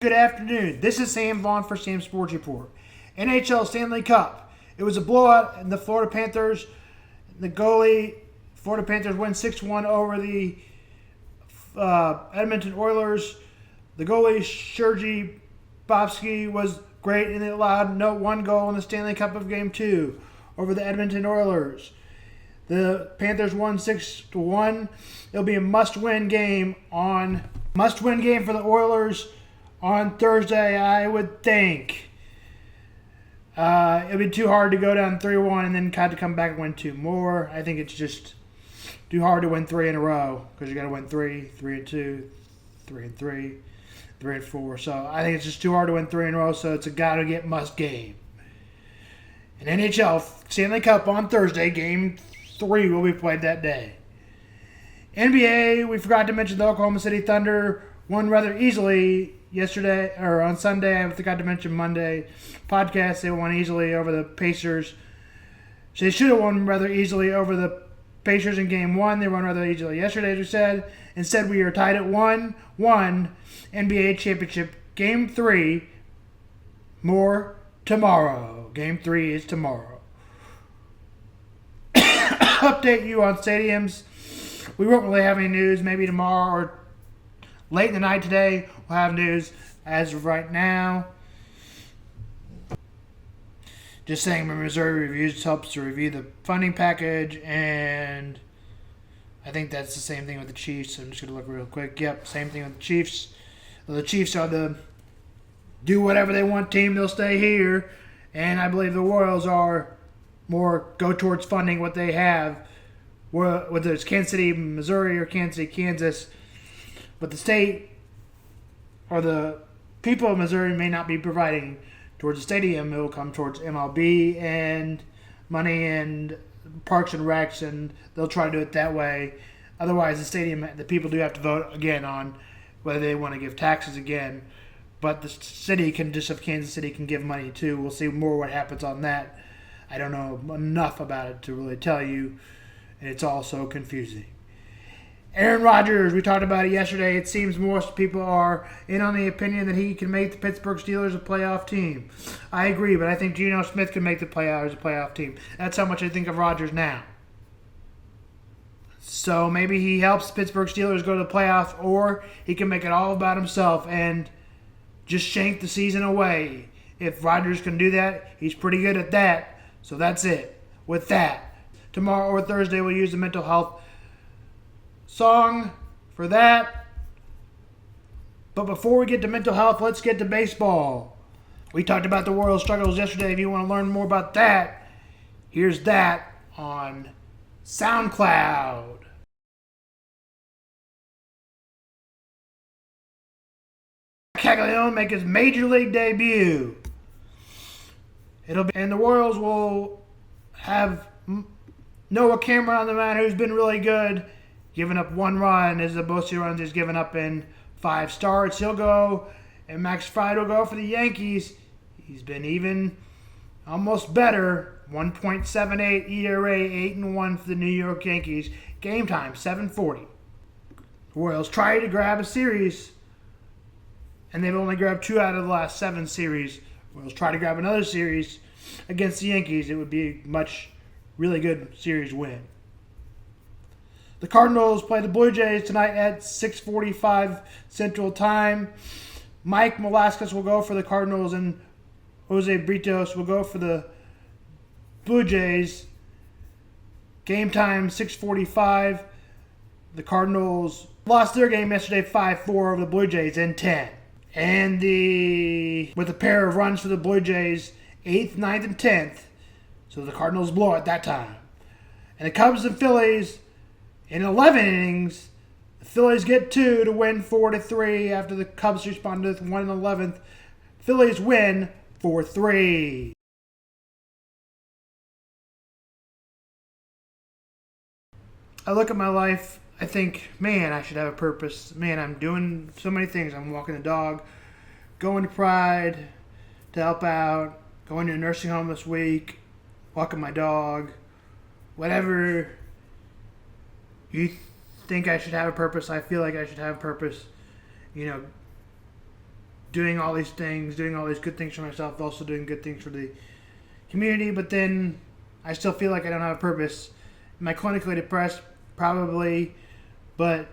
Good afternoon. This is Sam Vaughn for Sam Sports Report. NHL Stanley Cup. It was a blowout, and the Florida Panthers, the goalie, Florida Panthers win 6-1 over the Edmonton Oilers. The goalie, Sergei Bobsky, was great, and it allowed one goal in the Stanley Cup of Game 2 over the Edmonton Oilers. The Panthers won 6-1. It'll be a must-win game for the Oilers on Thursday, I would think. It'll be too hard to go down 3-1 and then kind of come back and win two more. I think it's just too hard to win three in a row because you got to win 3-2, 3-3, 3-4. So I think it's just too hard to win three in a row. So it's a gotta-get must game. And NHL Stanley Cup on Thursday, Game 3 will be played that day. NBA, we forgot to mention the Oklahoma City Thunder won rather easily yesterday, or on Sunday. I forgot to mention Monday podcast. They won easily over the Pacers. So they should have won rather easily over the Pacers in Game 1. They won rather easily yesterday, as we said. Instead, we are tied at 1-1 NBA Championship. Game 3, more tomorrow. Game 3 is tomorrow. Update you on stadiums. We won't really have any news. Maybe tomorrow or late in the night today, we'll have news. As of right now, just saying, Missouri Reviews helps to review the funding package, and I think that's the same thing with the Chiefs. I'm just going to look real quick. Yep, same thing with the Chiefs. The Chiefs are the do whatever they want team. They'll stay here, and I believe the Royals are more go towards funding what they have, whether it's Kansas City, Missouri, or Kansas City, Kansas. But the state or the people of Missouri may not be providing towards the stadium. It will come towards MLB and money and parks and recs, and they'll try to do it that way. Otherwise, the stadium, the people do have to vote again on whether they want to give taxes again. But the city can, just if Kansas City can give money too. We'll see more what happens on that. I don't know enough about it to really tell you, and it's all so confusing. Aaron Rodgers, we talked about it yesterday. It seems most people are in on the opinion that he can make the Pittsburgh Steelers a playoff team. I agree, but I think Geno Smith can make the playoffs a playoff team. That's how much I think of Rodgers now. So maybe he helps the Pittsburgh Steelers go to the playoffs, or he can make it all about himself and just shank the season away. If Rodgers can do that, he's pretty good at that. So that's it with that. Tomorrow or Thursday, we'll use the mental health song for that. But before we get to mental health, let's get to baseball. We talked about the Royals' struggles yesterday. If you want to learn more about that, here's that on SoundCloud. Caglione make his major league debut. And the Royals will have Noah Cameron on the mound, who's been really good, giving up one run as the most runs he's given up in 5 starts. He'll go, and Max Fried will go for the Yankees. He's been even almost better. 1.78 ERA, 8-1 for the New York Yankees. Game time, 7:40. The Royals try to grab a series, and they've only grabbed 2 out of the last 7 series. Royals try to grab another series against the Yankees. It would be a really good series win. The Cardinals play the Blue Jays tonight at 6:45 Central Time. Mike Velasquez will go for the Cardinals, and Jose Britos will go for the Blue Jays. Game time, 6:45. The Cardinals lost their game yesterday 5-4 over the Blue Jays in 10. And with a pair of runs for the Blue Jays, 8th, 9th, and 10th. So the Cardinals blow it that time. And the Cubs and Phillies, in 11 innings, the Phillies get 2 to win 4-3 after the Cubs responded with 1 in 11th. Phillies win 4-3. I look at my life, I think, man, I should have a purpose. Man, I'm doing so many things. I'm walking the dog, going to Pride to help out, going to a nursing home this week, walking my dog, whatever you think I should have a purpose. I feel like I should have a purpose. doing all these things, doing all these good things for myself, also doing good things for the community, but then I still feel like I don't have a purpose. Am I clinically depressed? Probably, but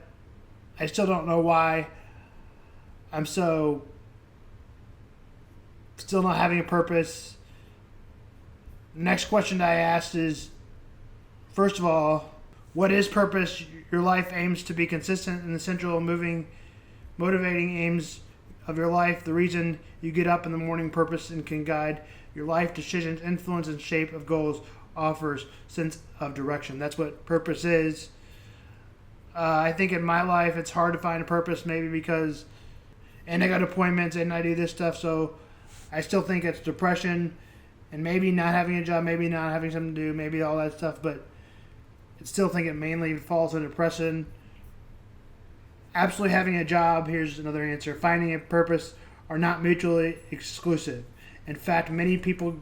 I still don't know why I'm still not having a purpose. Next question that I asked is, first of all, what is purpose? Your life aims to be consistent and the central motivating aims of your life. The reason you get up in the morning, purpose and can guide your life decisions, influence and shape of goals, offers sense of direction. That's what purpose is. I think in my life it's hard to find a purpose, maybe because, and I got appointments and I do this stuff, so I still think it's depression and maybe not having a job, maybe not having something to do, maybe all that stuff, but I still think it mainly falls into depression. Absolutely having a job, here's another answer. Finding a purpose are not mutually exclusive. In fact, many people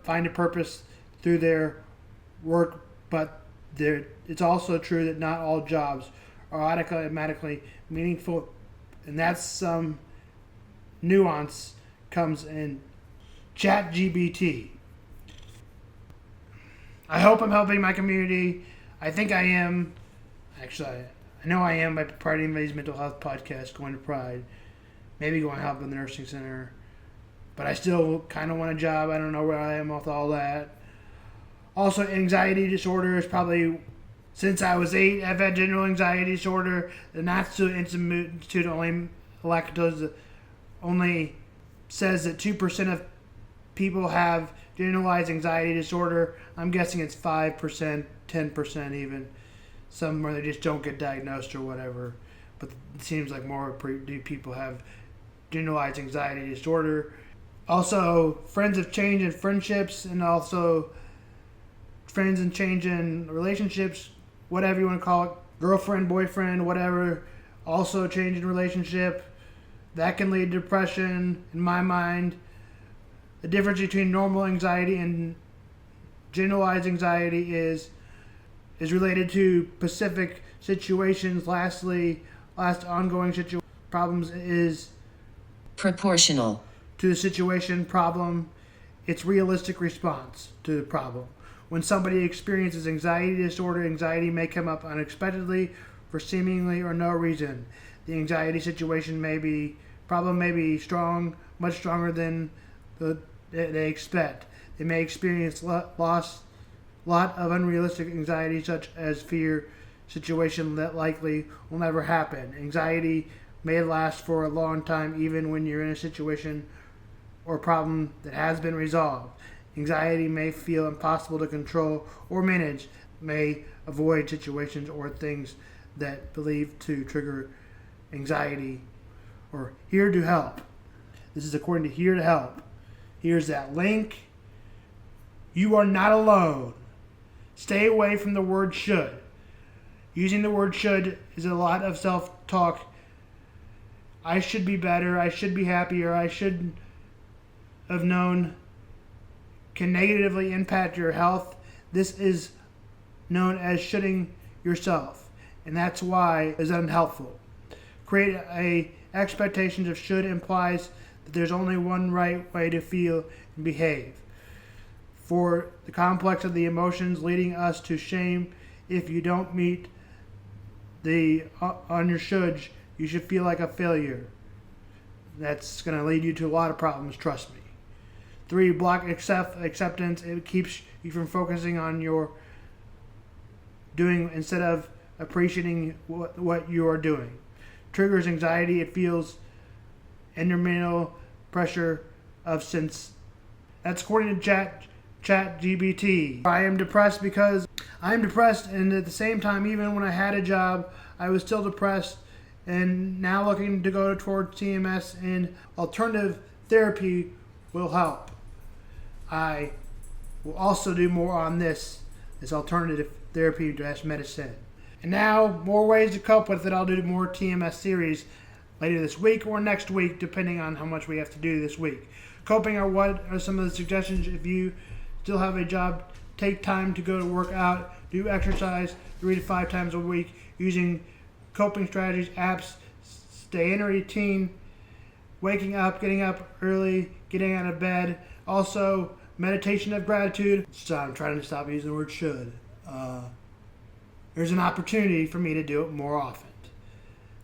find a purpose through their work, but it's also true that not all jobs are automatically meaningful, and that's some nuance comes in ChatGPT. I hope I'm helping my community. I think I am. Actually, I know I am by Pride Invades Mental Health Podcast, going to Pride, maybe going to help in the nursing center. But I still kind of want a job. I don't know where I am with all that. Also, anxiety disorder is probably, since I was 8, I've had general anxiety disorder. The National Institute only says that 2% of people have generalized anxiety disorder. I'm guessing it's 5%, 10% even. Some where they just don't get diagnosed or whatever. But it seems like more people have generalized anxiety disorder. Also, friends have changed in friendships, and also friends and change in relationships, whatever you want to call it, girlfriend, boyfriend, whatever, also change in relationship. That can lead to depression, in my mind. The difference between normal anxiety and generalized anxiety is related to specific situations. Last ongoing problems is proportional to the situation problem. It's realistic response to the problem. When somebody experiences anxiety disorder, anxiety may come up unexpectedly for seemingly or no reason. The anxiety situation problem may be strong, much stronger than they expect. They may experience lot of unrealistic anxiety, such as fear situation that likely will never happen. Anxiety may last for a long time, even when you're in a situation or problem that has been resolved. Anxiety may feel impossible to control or manage, may avoid situations or things that believed to trigger anxiety. Or Here to Help. This is according to Here to Help. Here's that link. You are not alone. Stay away from the word should. Using the word should is a lot of self-talk. I should be better, I should be happier, I should have known, can negatively impact your health. This is known as shoulding yourself, and that's why it's unhelpful. Create a expectations of should implies that there's only one right way to feel and behave. For the complex of the emotions leading us to shame, if you don't meet on your shoulds, you should feel like a failure. That's going to lead you to a lot of problems, trust me. 3, block acceptance. It keeps you from focusing on your doing instead of appreciating what you are doing. Triggers anxiety. It feels intermental pressure of sense. That's according to ChatGPT. I am depressed because I'm depressed, and at the same time, even when I had a job, I was still depressed, and now looking to go towards TMS and alternative therapy will help. I will also do more on this alternative therapy / medicine. And now, more ways to cope with it. I'll do more TMS series later this week or next week, depending on how much we have to do this week. Coping are what are some of the suggestions if you still have a job. Take time to go to work out, do exercise 3 to 5 times a week, using coping strategies, apps, stay in a routine waking up, getting up early, getting out of bed. Also, meditation of gratitude. So I'm trying to stop using the word should. There's an opportunity for me to do it more often.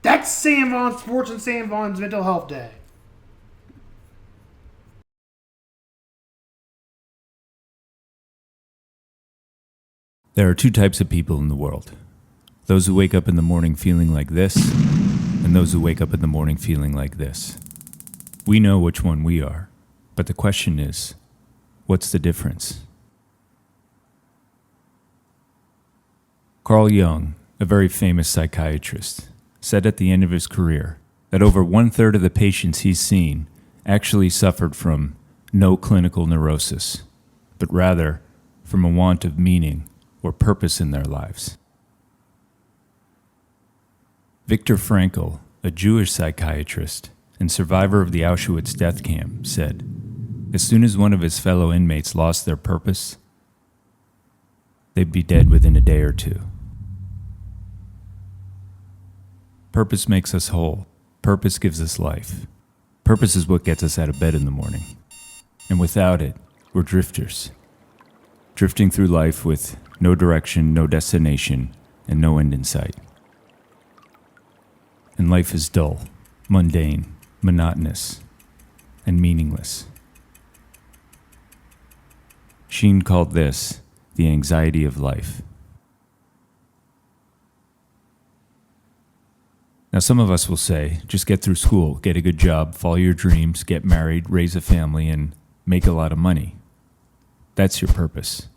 That's Sam Vaughn Sports and Sam Vaughn's Mental Health Day. There are two types of people in the world. Those who wake up in the morning feeling like this, and those who wake up in the morning feeling like this. We know which one we are, but the question is, what's the difference? Carl Jung, a very famous psychiatrist, said at the end of his career that over 1/3 of the patients he's seen actually suffered from no clinical neurosis, but rather from a want of meaning or purpose in their lives. Viktor Frankl, a Jewish psychiatrist and survivor of the Auschwitz death camp, said, as soon as one of his fellow inmates lost their purpose, they'd be dead within a day or two. Purpose makes us whole. Purpose gives us life. Purpose is what gets us out of bed in the morning. And without it, we're drifters. Drifting through life with no direction, no destination, and no end in sight. And life is dull, mundane, monotonous, and meaningless. Sheen called this the anxiety of life. Now, some of us will say, just get through school, get a good job, follow your dreams, get married, raise a family, and make a lot of money. That's your purpose.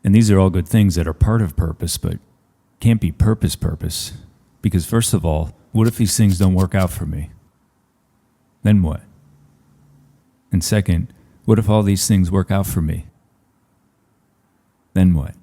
And these are all good things that are part of purpose, but can't be purpose. Because first of all, what if these things don't work out for me? Then what? And second, what if all these things work out for me? Then what?